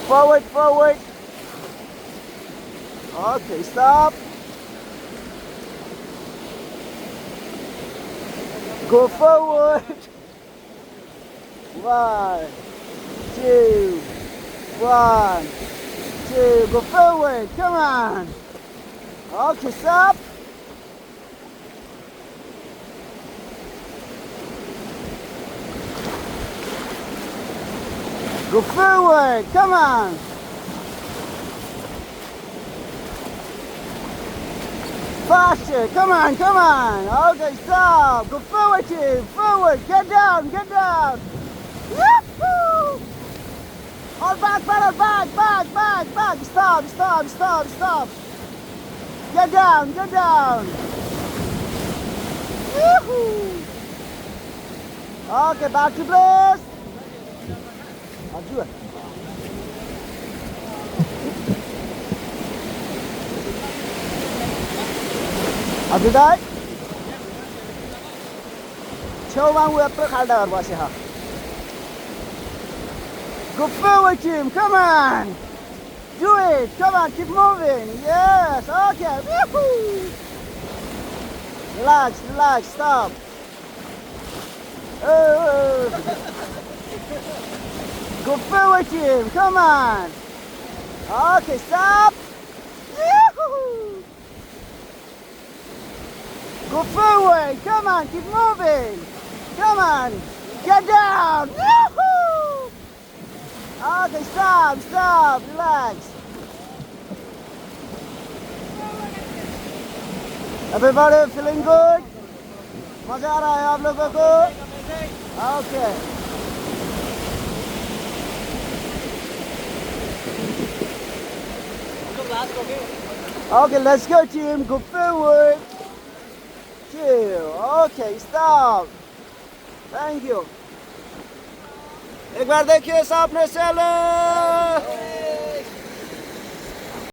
Forward, forward. Okay, stop. Go forward. 1, 2, 1, 2. Go forward. Come on. Okay, stop. Go forward. Come on. Faster. Come on, come on. Okay, stop. Go forward, team. Forward. Get down, get down. Yahoo! All back, pedal, back, back, back, back. Stop, stop, stop, stop. Get down, get down. Yahoo! Okay, back to place. I'll do it. After that, छेउमा उ यत्रो खाल्डा भएर बसे ह Go forward, team. Come on. Do it. Come on. Keep moving. Yes. Okay. Woohoo. Relax. Relax. Stop. Oh. Go forward, team. Come on. Okay. Stop. Woohoo. Go forward. Come on. Keep moving. Come on. Get down. Woohoo. Okay, stop, stop, relax. Everybody feeling good? मजा आ रहा है आप लोगों को? Okay. Okay, let's go, team. Go forward. 2. Okay, stop. Thank you. एक बार देखिए सामने से लो